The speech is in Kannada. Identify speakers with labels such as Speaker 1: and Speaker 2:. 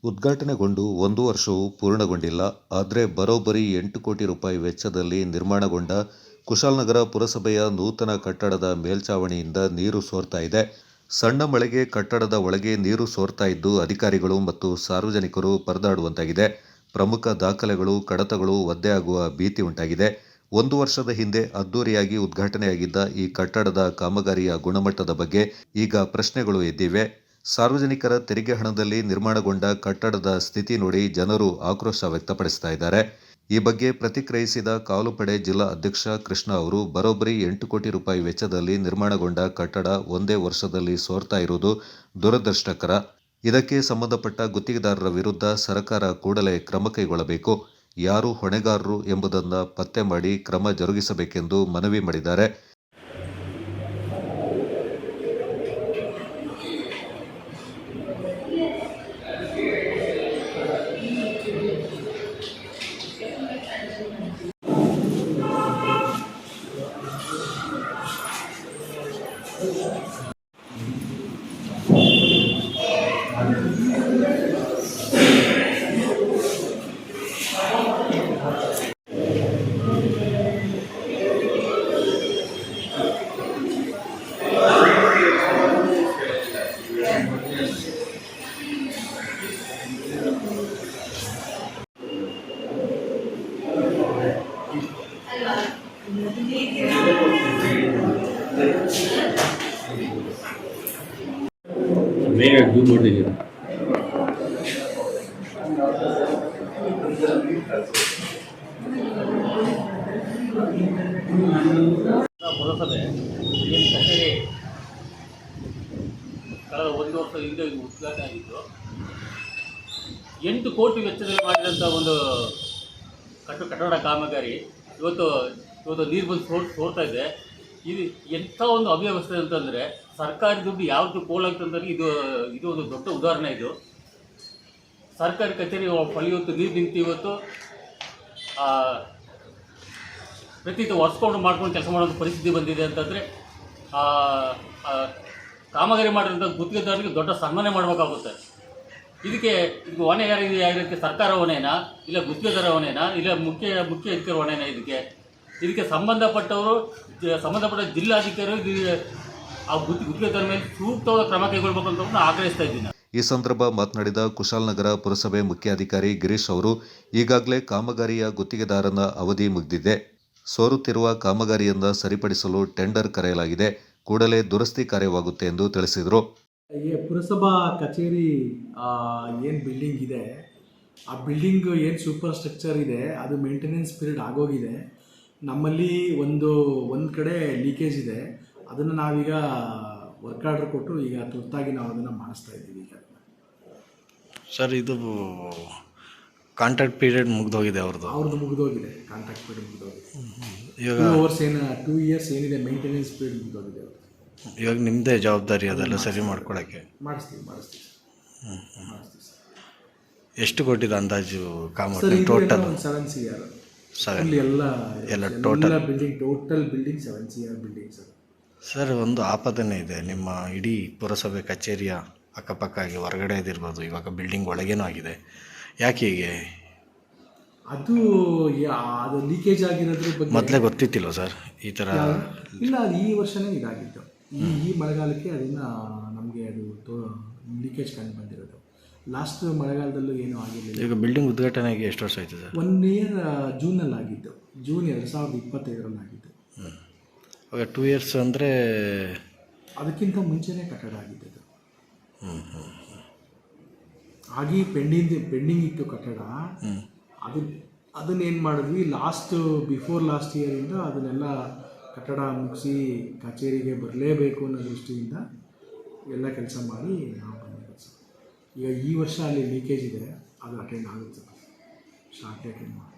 Speaker 1: ಉದ್ಘಾಟನೆಗೊಂಡು 1 ವರ್ಷವೂ ಪೂರ್ಣಗೊಂಡಿಲ್ಲ. ಆದರೆ ಬರೋಬ್ಬರಿ 8 ಕೋಟಿ ರೂಪಾಯಿ ವೆಚ್ಚದಲ್ಲಿ ನಿರ್ಮಾಣಗೊಂಡ ಕುಶಾಲನಗರ ಪುರಸಭೆಯ ನೂತನ ಕಟ್ಟಡದ ಮೇಲ್ಛಾವಣಿಯಿಂದ ನೀರು ಸೋರ್ತಾ ಇದೆ. ಸಣ್ಣ ಮಳೆಗೆ ಕಟ್ಟಡದ ಒಳಗೆ ನೀರು ಸೋರ್ತಾ ಇದ್ದು ಅಧಿಕಾರಿಗಳು ಮತ್ತು ಸಾರ್ವಜನಿಕರು ಪರದಾಡುವಂತಾಗಿದೆ. ಪ್ರಮುಖ ದಾಖಲೆಗಳು, ಕಡತಗಳು ಒದ್ದೆಯಾಗುವ ಭೀತಿ ಉಂಟಾಗಿದೆ. 1 ವರ್ಷದ ಹಿಂದೆ ಅದ್ದೂರಿಯಾಗಿ ಉದ್ಘಾಟನೆಯಾಗಿದ್ದ ಈ ಕಟ್ಟಡದ ಕಾಮಗಾರಿಯ ಗುಣಮಟ್ಟದ ಬಗ್ಗೆ ಈಗ ಪ್ರಶ್ನೆಗಳು ಎದ್ದಿವೆ. ಸಾರ್ವಜನಿಕರ ತೆರಿಗೆ ಹಣದಲ್ಲಿ ನಿರ್ಮಾಣಗೊಂಡ ಕಟ್ಟಡದ ಸ್ಥಿತಿ ನೋಡಿ ಜನರು ಆಕ್ರೋಶ ವ್ಯಕ್ತಪಡಿಸ್ತಾ ಇದ್ದಾರೆ. ಈ ಬಗ್ಗೆ ಪ್ರತಿಕ್ರಿಯಿಸಿದ ಕಾವಲುಪಡೆ ಜಿಲ್ಲಾ ಅಧ್ಯಕ್ಷ ಕೃಷ್ಣ ಅವರು, ಬರೋಬ್ಬರಿ 8 ಕೋಟಿ ರೂಪಾಯಿ ವೆಚ್ಚದಲ್ಲಿ ನಿರ್ಮಾಣಗೊಂಡ ಕಟ್ಟಡ ಒಂದೇ ವರ್ಷದಲ್ಲಿ ಸೋರ್ತಾ ಇರುವುದು ದುರದೃಷ್ಟಕರ. ಇದಕ್ಕೆ ಸಂಬಂಧಪಟ್ಟ ಗುತ್ತಿಗೆದಾರರ ವಿರುದ್ಧ ಸರ್ಕಾರ ಕೂಡಲೇ ಕ್ರಮ ಕೈಗೊಳ್ಳಬೇಕು. ಯಾರು ಹೊಣೆಗಾರರು ಎಂಬುದನ್ನು ಪತ್ತೆ ಮಾಡಿ ಕ್ರಮ ಜರುಗಿಸಬೇಕೆಂದು ಮನವಿ ಮಾಡಿದ್ದಾರೆ.
Speaker 2: ಬೇಗ ಜೂಮ್ ಮಾಡ್ತಿದ್ದೀರಾ? ಪುರಸಭೆ ಏನು ಕಚೇರಿ ಕಳೆದ 1 ವರ್ಷ ಹಿಂದೆ ಉದ್ಘಾಟನೆ ಆಗಿದ್ದು 8 ಕೋಟಿ ವೆಚ್ಚದಲ್ಲಿ ಮಾಡಿದಂಥ ಒಂದು ಕಟ್ಟಡ ಕಾಮಗಾರಿ ಇವತ್ತು ನೀರು ಬಂದು ಸೋರ್ತಾ ಇದೆ. ಇದು ಎಂಥ ಒಂದು ಅವ್ಯವಸ್ಥೆ ಅಂತಂದರೆ, ಸರ್ಕಾರಿ ದುಡ್ಡು ಯಾವುದು ಪೋಲಾಗ್ತಂದ್ರೆ ಇದು ಒಂದು ದೊಡ್ಡ ಉದಾಹರಣೆ. ಇದು ಸರ್ಕಾರಿ ಕಚೇರಿ ಇವತ್ತು ನೀರು ನಿಂತು ಇವತ್ತು ಪ್ರತಿ ಒರೆಸ್ಕೊಂಡು ಮಾಡ್ಕೊಂಡು ಕೆಲಸ ಮಾಡೋ ಪರಿಸ್ಥಿತಿ ಬಂದಿದೆ ಅಂತಂದರೆ, ಕಾಮಗಾರಿ ಮಾಡಿರೋಂಥ ಗುತ್ತಿಗೆದಾರರಿಗೆ ದೊಡ್ಡ ಸನ್ಮಾನ ಮಾಡಬೇಕಾಗುತ್ತೆ. ಇದಕ್ಕೆ ಹೊಣೆ ಯಾರಿರುತ್ತೆ? ಸರ್ಕಾರ ಹೊಣೆನಾ, ಇಲ್ಲ ಗುತ್ತಿಗೆದಾರ ಹೊಣೆನಾ, ಇಲ್ಲ ಮುಖ್ಯ ಅಧಿಕಾರಿ ಹೊಣೆನಾ? ಇದಕ್ಕೆ ಸಂಬಂಧಪಟ್ಟ ಜಿಲ್ಲಾಧಿಕಾರಿ ಆ ಗುತ್ತಿಗೆದಾರ ಮೇಲೆ ಸೂಕ್ತವಾದ ಕ್ರಮ ಕೈಗೊಳ್ಳಬೇಕು ಅಂತ ನಾನು ಆಗ್ರಹಿಸ್ತಾ ಇದ್ದೀನಿ.
Speaker 1: ಈ ಸಂದರ್ಭ ಮಾತನಾಡಿದ ಕುಶಾಲನಗರ ಪುರಸಭೆ ಮುಖ್ಯಾಧಿಕಾರಿ ಗಿರೀಶ್ ಅವರು, ಈಗಾಗಲೇ ಕಾಮಗಾರಿಯ ಗುತ್ತಿಗೆದಾರನ ಅವಧಿ ಮುಗಿದಿದೆ. ಸೋರುತ್ತಿರುವ ಕಾಮಗಾರಿಯಿಂದ ಸರಿಪಡಿಸಲು ಟೆಂಡರ್ ಕರೆಯಲಾಗಿದೆ. ಕೂಡಲೇ ದುರಸ್ತಿ ಕಾರ್ಯವಾಗುತ್ತೆ ಎಂದು ತಿಳಿಸಿದರು.
Speaker 3: ಪುರಸಭಾ ಕಚೇರಿ ಏನು ಬಿಲ್ಡಿಂಗ್ ಇದೆ, ಆ ಬಿಲ್ಡಿಂಗ್ ಏನು ಸೂಪರ್ ಸ್ಟ್ರಕ್ಚರ್ ಇದೆ, ಅದು ಮೇಂಟೆನೆನ್ಸ್ ಪೀರಿಯಡ್ ಆಗೋಗಿದೆ. ನಮ್ಮಲ್ಲಿ ಒಂದು ಕಡೆ ಲೀಕೇಜ್ ಇದೆ. ಅದನ್ನು ನಾವೀಗ ವರ್ಕ್ ಆರ್ಡರ್ ಕೊಟ್ಟು ಈಗ ತುರ್ತಾಗಿ ನಾವು ಅದನ್ನು ಮಾಡಿಸ್ತಾ ಇದ್ದೀವಿ. ಈಗ
Speaker 4: ಸರ್, ಇದು ಕಾಂಟ್ರಾಕ್ಟ್ ಪೀರಿಯಡ್ ಮುಗಿದೋಗಿದೆ.
Speaker 3: ಅವ್ರದ್ದು ಮುಗಿದೋಗಿದೆ, ಕಾಂಟ್ರಾಕ್ಟ್ ಪೀರಿಯಡ್ ಮುಗಿದೋಗಿದೆ. ಇವಾಗ 2 ಇಯರ್ಸ್ ಏನಿದೆ ಮೇಂಟೆನೆನ್ಸ್ ಪೀರಿಯಡ್ ಮುಗಿದೋಗಿದೆ.
Speaker 4: ಇವಾಗ ನಿಮ್ಮದೇ ಜವಾಬ್ದಾರಿ ಅದೆಲ್ಲ ಸರಿ ಮಾಡ್ಕೊಳ್ಳೋಕ್ಕೆ.
Speaker 3: ಮಾಡಿಸ್ತೀವಿ.
Speaker 4: ಎಷ್ಟು ಕೊಟ್ಟಿದೆ ಅಂದಾಜು ಕಾಮಗಾರಿ ಟೋಟಲ್?
Speaker 3: 7 CR.
Speaker 4: ಎಲ್ಲ total
Speaker 3: building 7 CR building
Speaker 4: sir. ಒಂದು ಆಪಾದನೆ ಇದೆ, ನಿಮ್ಮ ಇಡೀ ಪುರಸಭೆ ಕಚೇರಿಯ ಅಕ್ಕಪಕ್ಕ ಆಗಿ ಹೊರಗಡೆ ಇದಿರ್ಬೋದು, ಇವಾಗ ಬಿಲ್ಡಿಂಗ್ ಒಳಗೇನೂ ಆಗಿದೆ. ಯಾಕೆ ಹೀಗೆ?
Speaker 3: ಅದು ಲೀಕೇಜ್ ಆಗಿರೋದ್ರ ಬಗ್ಗೆ
Speaker 4: ಮೊದಲೇ ಗೊತ್ತಿತ್ತಿಲ್ಲ ಸರ್ ಈ ಥರ?
Speaker 3: ಇಲ್ಲ, ಅದು ಈ ವರ್ಷನೇ ಇದಾಗಿತ್ತು. ಈ ಮಳೆಗಾಲಕ್ಕೆ ಅದನ್ನು ನಮಗೆ ಅದು ಲೀಕೇಜ್ ಕಂಡು ಬಂದಿರೋದು. ಲಾಸ್ಟ್ ಮಳೆಗಾಲದಲ್ಲೂ ಏನೂ ಆಗಿರಲಿಲ್ಲ.
Speaker 4: ಈಗ ಬಿಲ್ಡಿಂಗ್ ಉದ್ಘಾಟನೆಗೆ ಎಷ್ಟು ವರ್ಷ ಆಯಿತು ಸರ್?
Speaker 3: 1 ಇಯರ್ ಜೂನಲ್ಲಿ ಆಗಿತ್ತು. ಜೂನ್ 2025ರಲ್ಲಿ ಆಗಿತ್ತು.
Speaker 4: ಇವಾಗ 2 ಇಯರ್ಸ್ ಅಂದರೆ
Speaker 3: ಅದಕ್ಕಿಂತ ಮುಂಚೆನೇ ಕಟ್ಟಡ ಆಗಿದ್ದು. ಹಾಗೆ ಪೆಂಡಿಂಗ್ ಇತ್ತು ಕಟ್ಟಡ. ಅದನ್ನೇನು ಮಾಡಿದ್ವಿ, ಬಿಫೋರ್ ಲಾಸ್ಟ್ ಇಯರಿಂದ ಅದನ್ನೆಲ್ಲ ಕಟ್ಟಡ ಮುಗಿಸಿ ಕಚೇರಿಗೆ ಬರಲೇಬೇಕು ಅನ್ನೋ ದೃಷ್ಟಿಯಿಂದ ಎಲ್ಲ ಕೆಲಸ ಮಾಡಿ ನಾವು ಬಂದಿರೋದು ಸರ್. ಈಗ ಈ ವರ್ಷ ಅಲ್ಲಿ ಲೀಕೇಜ್ ಇದೆ, ಅದು ಅಟೆಂಡ್ ಆಗುತ್ತೆ. ಶಾರ್ಟ್ಲಿ ಅಟೆಂಡ್ ಮಾಡಿ